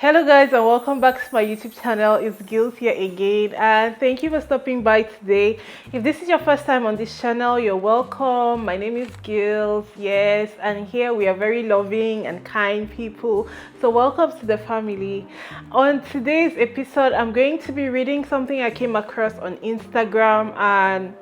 Hello guys, and welcome back to my YouTube channel. It's Gils here again, and thank you for stopping by today. If this is your first time on this channel, you're welcome. My name is Gils, yes, and here we are very loving and kind people, so welcome to the family. On today's episode, I'm going to be reading something I came across on Instagram, and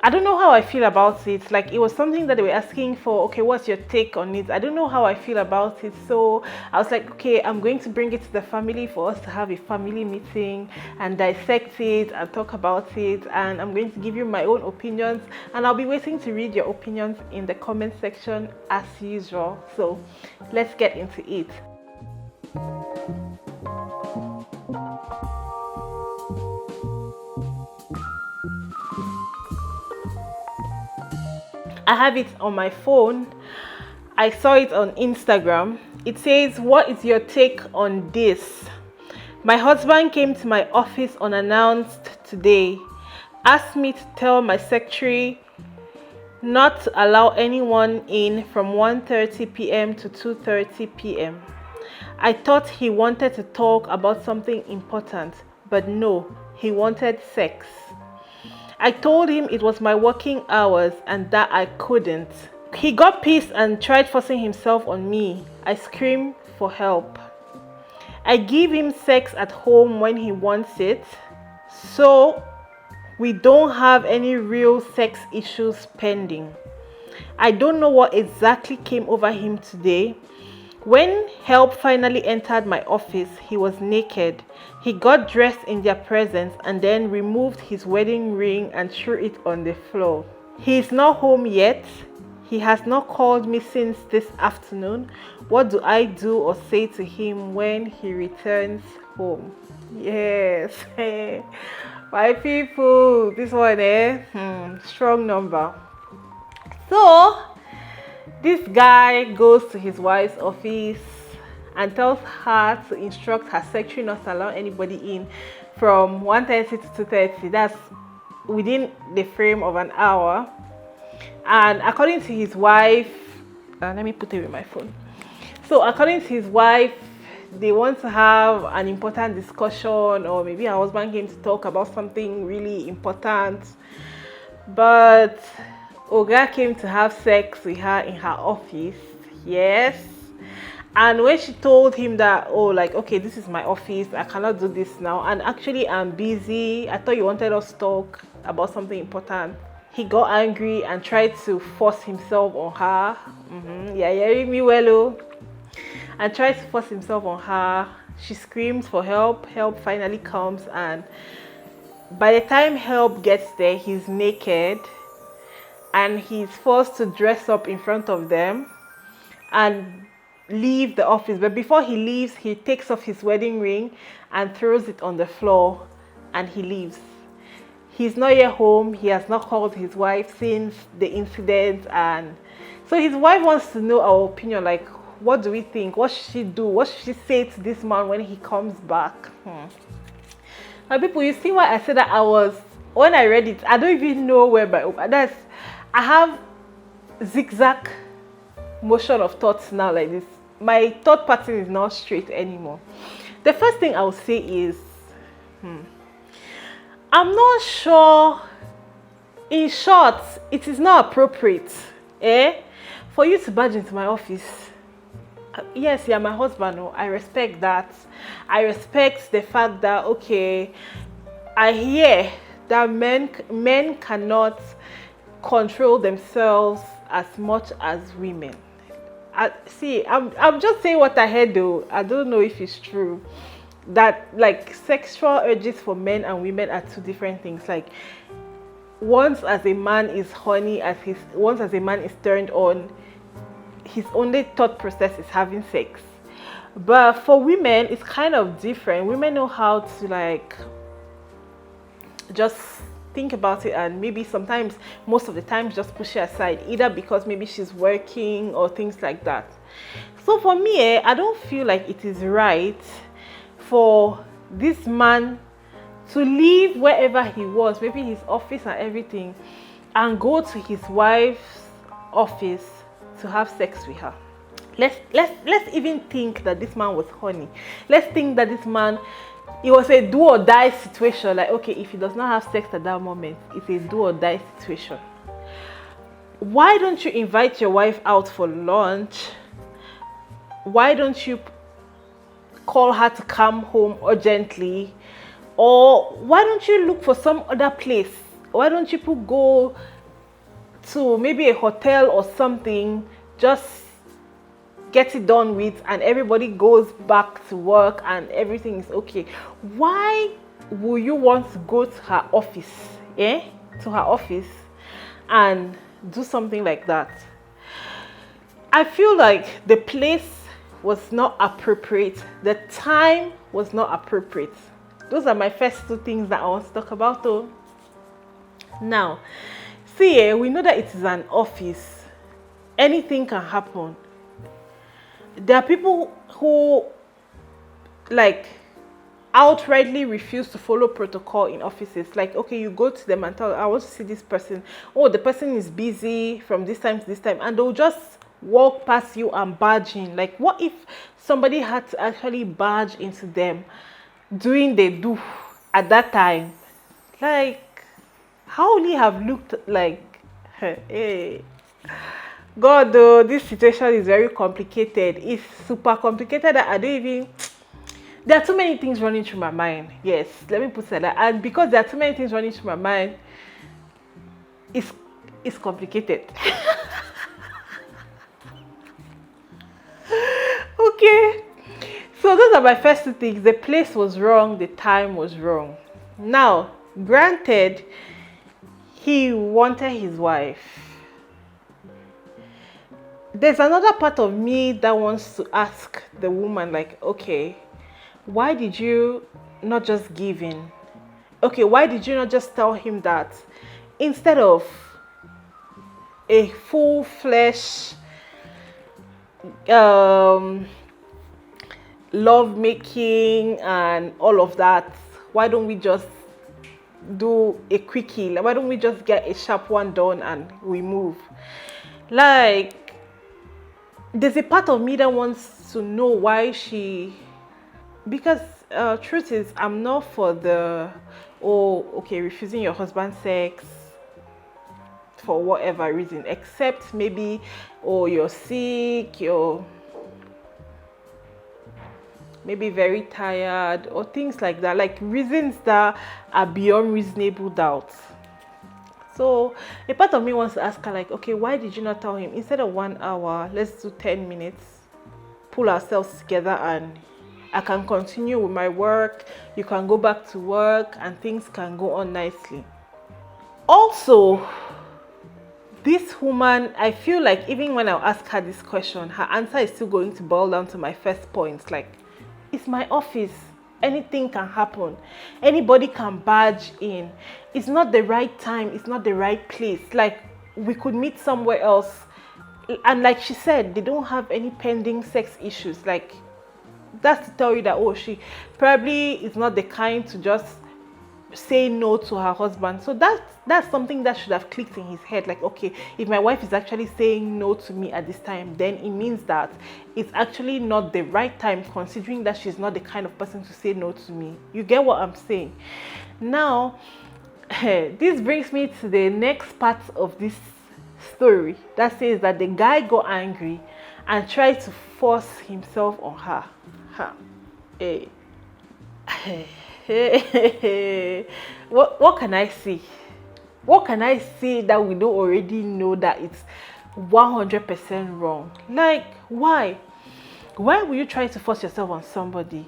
I don't know how I feel about it. Like, it was something that they were asking for, okay, what's your take on it? I don't know how I feel about it. So I was like, okay, I'm going to bring it to the family for us to have a family meeting and dissect it and talk about it. And I'm going to give you my own opinions. And I'll be waiting to read your opinions in the comment section as usual. So let's get into it. I have it on my phone. I saw it on Instagram. It says, what is your take on this? My husband came to my office unannounced today. Asked me to tell my secretary not to allow anyone in from 1:30 p.m. to 2:30 p.m. I thought he wanted to talk about something important, but no, he wanted sex. I told him it was my working hours and that I couldn't. He got pissed and tried forcing himself on me. I screamed for help. I give him sex at home when he wants it, so we don't have any real sex issues pending. I don't know what exactly came over him today. When help finally entered my office, he was naked. He got dressed in their presence and then removed his wedding ring and threw it on the floor. He is not home yet. He has not called me since this afternoon. What do I do or say to him when he returns home? Yes, my people, this one, strong number. So this guy goes to his wife's office and tells her to instruct her secretary not to allow anybody in from 1:30 to 2:30. That's within the frame of an hour. And according to his wife, let me put it with my phone. So according to his wife, they want to have an important discussion, or maybe her husband came to talk about something really important. But Oga came to have sex with her in her office, yes. And when she told him that, oh, like, okay, this is my office, I cannot do this now, and actually I'm busy, I thought you wanted us to talk about something important, he got angry and tried to force himself on her. Yeah, hearing me well, oh. And tried to force himself on her. She screams for help. Help finally comes, and by the time help gets there, he's naked and he's forced to dress up in front of them and leave the office. But before he leaves, he takes off his wedding ring and throws it on the floor, and he leaves. He's not yet home. He has not called his wife since the incident, and so his wife wants to know our opinion, like, what do we think? What should she do? What should she say to this man when he comes back? Now, people, you see why I said that when I read it, I don't even know where I have zigzag motion of thoughts now like this. My thought pattern is not straight anymore. The first thing I will say is, I'm not sure. In short, it is not appropriate, for you to barge into my office. Yes, you're my husband. Oh, I respect that. I respect the fact that, okay, I hear that men cannot control themselves as much as women. I'm just saying what I heard, though. I don't know if it's true that, like, sexual urges for men and women are two different things. Like, once as a man is horny, once as a man is turned on, his only thought process is having sex. But for women, it's kind of different. Women know how to, like, just think about it, and maybe sometimes, most of the time, just push it aside, either because maybe she's working or things like that. So for me, I don't feel like it is right for this man to leave wherever he was, maybe his office and everything, and go to his wife's office to have sex with her. Let's even think that this man was horny. Let's think that this man, it was a do or die situation. Like, okay, if he does not have sex at that moment, it's a do or die situation. Why don't you invite your wife out for lunch? Why don't you call her to come home urgently? Or why don't you look for some other place? Why don't people go to maybe a hotel or something, just get it done with, and everybody goes back to work and everything is okay? Why will you want to go to her office, to her office and do something like that? I feel like the place was not appropriate, the time was not appropriate. Those are my first two things that I want to talk about though. Now, see, we know that it is an office. Anything can happen. There are people who like outrightly refuse to follow protocol in offices. Like, okay, you go to them and tell, I want to see this person. Oh, the person is busy from this time to this time, and they'll just walk past you and barge in. Like, what if somebody had to actually barge into them doing the do at that time? Like, how would he have looked like? Hey. God, though, this situation is very complicated. It's super complicated that I don't even. There are too many things running through my mind. Yes, let me put it like that. And because there are too many things running through my mind, it's complicated. Okay. So those are my first two things. The place was wrong, the time was wrong. Now, granted, he wanted his wife. There's another part of me that wants to ask the woman, like, okay, why did you not just give in? Okay, why did you not just tell him that instead of a full-fledged love making and all of that, why don't we just do a quickie? Why don't we just get a sharp one done and we move? Like, there's a part of me that wants to know why she, because truth is, I'm not for the, oh, okay, refusing your husband sex for whatever reason, except maybe, oh, you're sick, you're maybe very tired or things like that, like reasons that are beyond reasonable doubt. So a part of me wants to ask her, like, okay, why did you not tell him instead of 1 hour, let's do 10 minutes, pull ourselves together, and I can continue with my work, you can go back to work, and things can go on nicely. Also, this woman, I feel like even when I ask her this question, her answer is still going to boil down to my first point, like, it's my office. Anything can happen. Anybody can barge in. It's not the right time. It's not the right place. Like, we could meet somewhere else. And like she said, they don't have any pending sex issues. Like, that's to tell you that, oh, she probably is not the kind to just say no to her husband. So that's something that should have clicked in his head, like, okay, if my wife is actually saying no to me at this time, then it means that it's actually not the right time, considering that she's not the kind of person to say no to me. You get what I'm saying? Now, this brings me to the next part of this story that says that the guy got angry and tried to force himself on her. Hey. What can I see? What can I see that we don't already know that it's 100% wrong? Like, why? Why will you try to force yourself on somebody?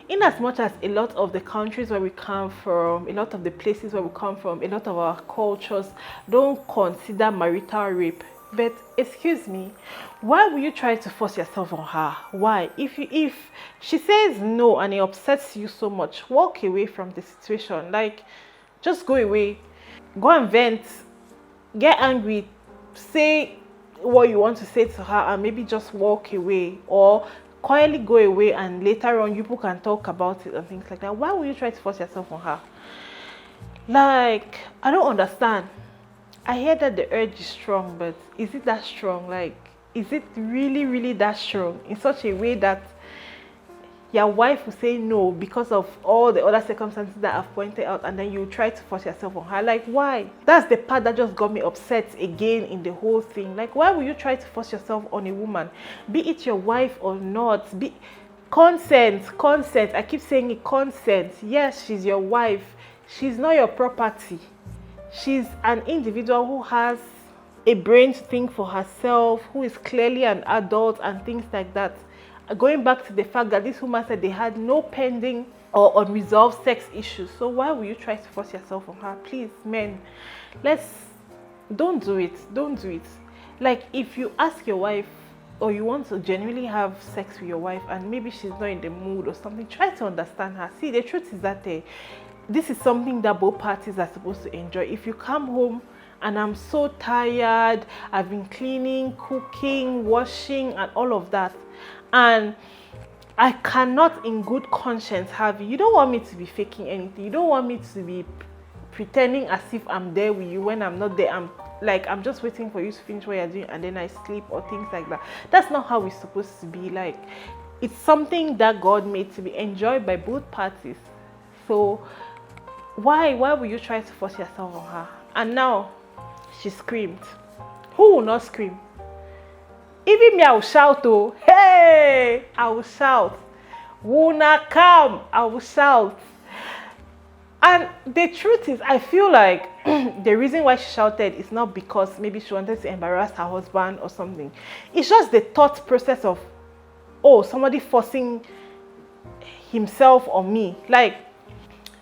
In as much as a lot of the countries where we come from, a lot of the places where we come from, a lot of our cultures don't consider marital rape. But excuse me, why will you try to force yourself on her? Why? If she says no and it upsets you so much, walk away from the situation. Like, just go away. Go and vent. Get angry. Say what you want to say to her and maybe just walk away, or quietly go away, and later on you people can talk about it and things like that. Why will you try to force yourself on her? Like, I don't understand. I hear that the urge is strong, but is it that strong? Like, Is it really, really that strong in such a way that your wife will say no because of all the other circumstances that I've pointed out, and then you try to force yourself on her? Like, why? That's the part that just got me upset again in the whole thing. Like, why will you try to force yourself on a woman, be it your wife or not? Consent. I keep saying it, consent. Yes, she's your wife. She's not your property. She's an individual who has a brain to think for herself, who is clearly an adult and things like that. Going back to the fact that this woman said they had no pending or unresolved sex issues. So why will you try to force yourself on her? Please, men, don't do it. Don't do it. Like, if you ask your wife, or you want to genuinely have sex with your wife and maybe she's not in the mood or something, try to understand her. See, the truth is that this is something that both parties are supposed to enjoy. If you come home and I'm so tired, I've been cleaning, cooking, washing and all of that, and I cannot in good conscience have you don't want me to be faking anything. You don't want me to be pretending as if I'm there with you when I'm not there. I'm just waiting for you to finish what you're doing and then I sleep or things like that. That's not how it's supposed to be. Like, it's something that God made to be enjoyed by both parties. So why will you try to force yourself on her? And now she screamed. Who will not scream? Even me, I will shout. Oh, hey, I will shout. Wuna come, I will shout. And the truth is, I feel like the reason why she shouted is not because maybe she wanted to embarrass her husband or something. It's just the thought process of, oh, somebody forcing himself on me. Like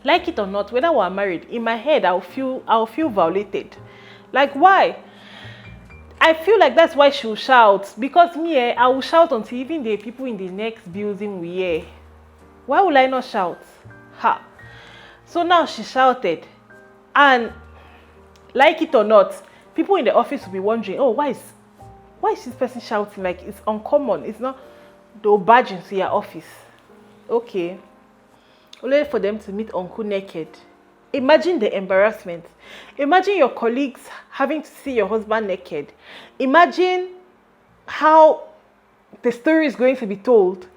it or not, whether we're married, in my head, I'll feel violated. Like, why? I feel like that's why she'll shout. Because me, I will shout until even the people in the next building will hear. Why will I not shout? Ha. So now she shouted, and like it or not, people in the office will be wondering, oh, why is this person shouting? Like, it's uncommon. It's not, they'll barge into your office. Okay. Only for them to meet uncle naked. Imagine the embarrassment. Imagine your colleagues having to see your husband naked. Imagine how the story is going to be told.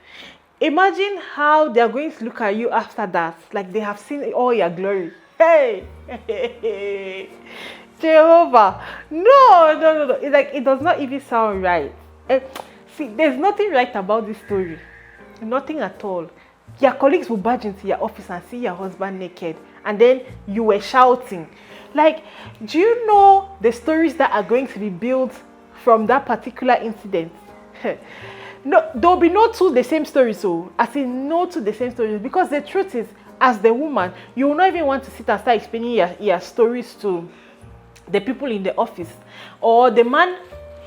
Imagine how they are going to look at you after that, like they have seen all your glory. Hey, Jehovah. No. It's like, it does not even sound right. See, there's nothing right about this story. Nothing at all. Your colleagues will barge into your office and see your husband naked, and then you were shouting. Like, do you know the stories that are going to be built from that particular incident? No, there'll be no two the same stories. So, as in no two the same stories, because the truth is, as the woman, you will not even want to sit and start explaining your stories to the people in the office, or the man.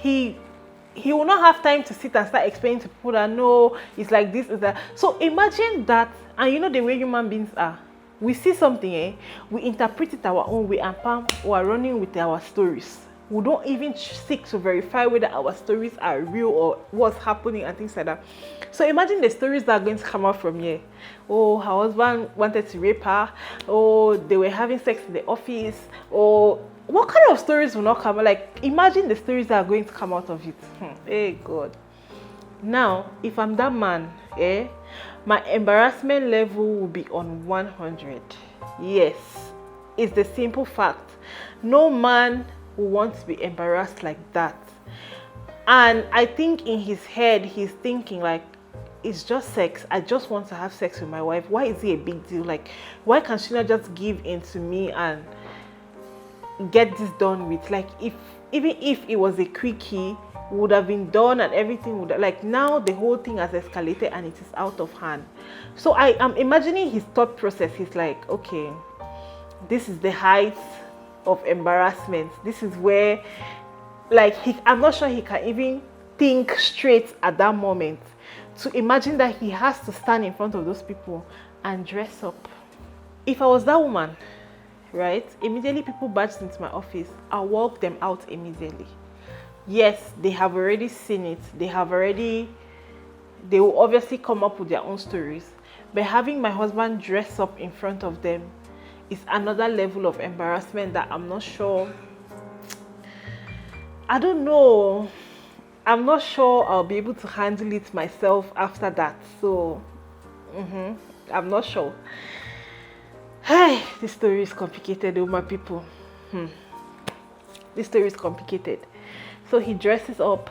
He will not have time to sit and start explaining to people that no, it's like this, is that. So imagine that, and you know the way human beings are. We see something, we interpret it our own way, and we are running with our stories. We don't even seek to verify whether our stories are real or what's happening and things like that. So imagine the stories that are going to come out from here. Oh, her husband wanted to rape her. Oh, they were having sex in the office. Oh, what kind of stories will not come? Like, imagine the stories that are going to come out of it. Hey, God. Now, if I'm that man, my embarrassment level will be on 100. Yes, it's the simple fact. No man will want to be embarrassed like that. And I think in his head, he's thinking like, it's just sex. I just want to have sex with my wife. Why is it a big deal? Like, why can't she not just give in to me and get this done with? Like, even if it was a quickie, would have been done and everything would have, like, now the whole thing has escalated and it is out of hand. So I am imagining his thought process. He's like, okay, this is the height of embarrassment. This is where, like, I'm not sure he can even think straight at that moment to imagine that he has to stand in front of those people and dress up. If I was that woman, right, immediately people barged into my office, I'll walk them out immediately. Yes, they have already seen it. They will obviously come up with their own stories. But having my husband dress up in front of them is another level of embarrassment that I'm not sure. I don't know. I'm not sure I'll be able to handle it myself after that. So I'm not sure. Hey, this story is complicated, my people. This story is complicated. So he dresses up,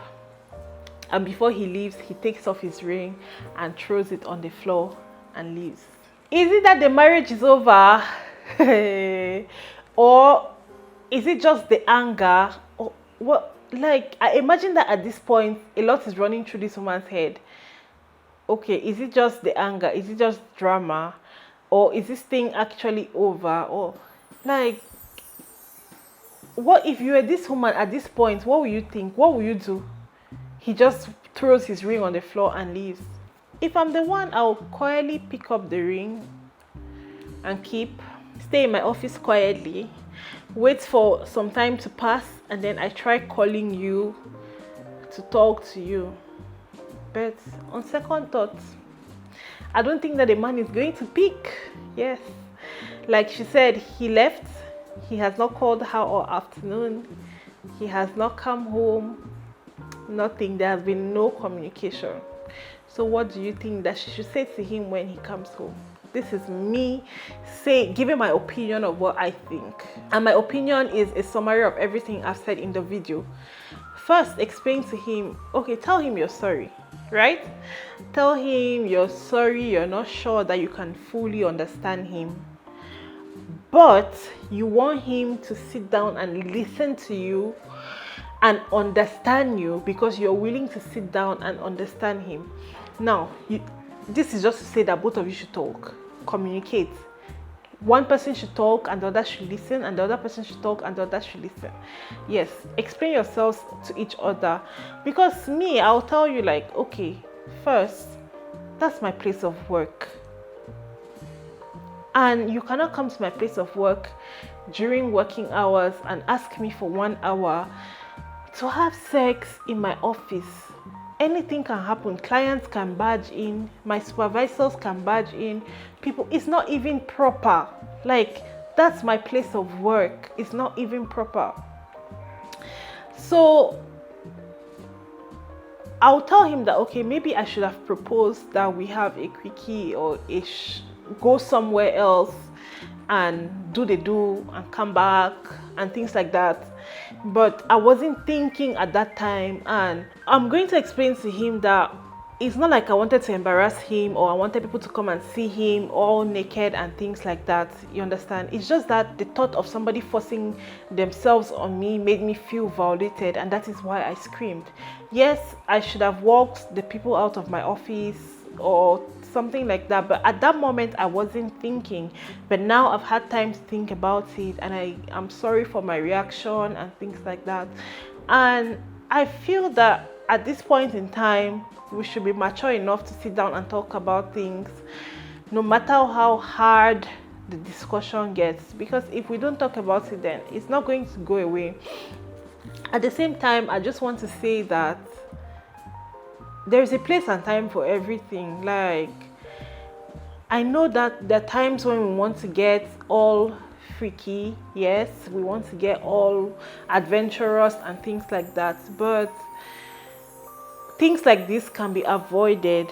and before he leaves, he takes off his ring and throws it on the floor and leaves. Is it that the marriage is over? Or is it just the anger? Or what? Like, I imagine that at this point, a lot is running through this woman's head. Okay, is it just the anger? Is it just drama? Or is this thing actually over? Or, like, what if you were this woman at this point? What will you think? What will you do? He just throws his ring on the floor and leaves. If I'm the one, I'll quietly pick up the ring and stay in my office quietly, wait for some time to pass, and then I try calling you to talk to you. But on second thought, I don't think that the man is going to pick. Yes, like she said, he left. He has not called her all afternoon. He has not come home. Nothing. There has been no communication. So what do you think that she should say to him when he comes home? This is me giving my opinion of what I think. And my opinion is a summary of everything I've said in the video. First, explain to him, okay, tell him you're sorry, right? Tell him you're sorry, you're not sure that you can fully understand him. But you want him to sit down and listen to you and understand you, because you're willing to sit down and understand him. Now, this is just to say that both of you should talk, communicate. One person should talk and the other should listen, and the other person should talk and the other should listen. Yes, explain yourselves to each other. Because me, I'll tell you, like, okay, first, that's my place of work. And you cannot come to my place of work during working hours and ask me for 1 hour to have sex in my office. Anything can happen. Clients can barge in, my supervisors can barge in, people. It's not even proper. Like, that's my place of work. It's not even proper. So I'll tell him that, okay, maybe I should have proposed that we have a quickie or go somewhere else and do and come back and things like that. But I wasn't thinking at that time, and I'm going to explain to him that it's not like I wanted to embarrass him or I wanted people to come and see him all naked and things like that. You understand? It's just that the thought of somebody forcing themselves on me made me feel violated, and that is why I screamed. Yes, I should have walked the people out of my office or something like that, but at that moment I wasn't thinking. But now I've had time to think about it, and I'm sorry for my reaction and things like that. And I feel that at this point in time we should be mature enough to sit down and talk about things, no matter how hard the discussion gets, because if we don't talk about it, then it's not going to go away. At the same time, I just want to say that there's a place and time for everything. Like, I know that there are times when we want to get all freaky, yes, we want to get all adventurous and things like that, but things like this can be avoided.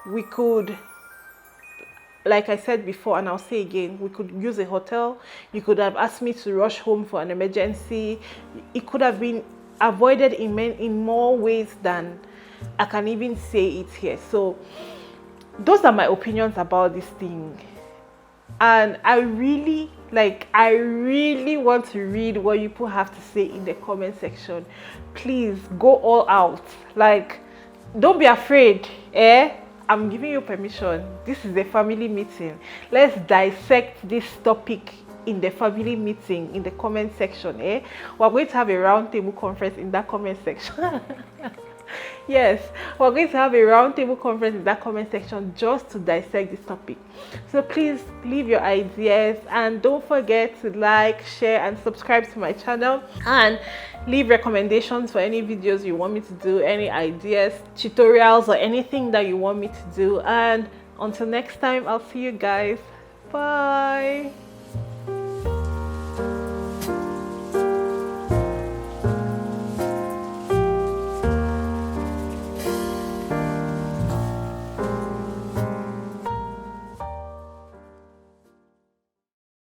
We could, like I said before, and I'll say again, we could use a hotel. You could have asked me to rush home for an emergency. It could have been avoided in more ways than I can even say it here. So those are my opinions about this thing, and I really want to read what you people have to say in the comment section. Please go all out. Like, don't be afraid. I'm giving you permission. This is a family meeting. Let's dissect this topic in the family meeting in the comment section. We're going to have a round table conference in that comment section. Yes, we're going to have a roundtable conference in that comment section just to dissect this topic. So please leave your ideas, and don't forget to like, share, and subscribe to my channel, and leave recommendations for any videos you want me to do, any ideas, tutorials, or anything that you want me to do. And until next time, I'll see you guys. Bye.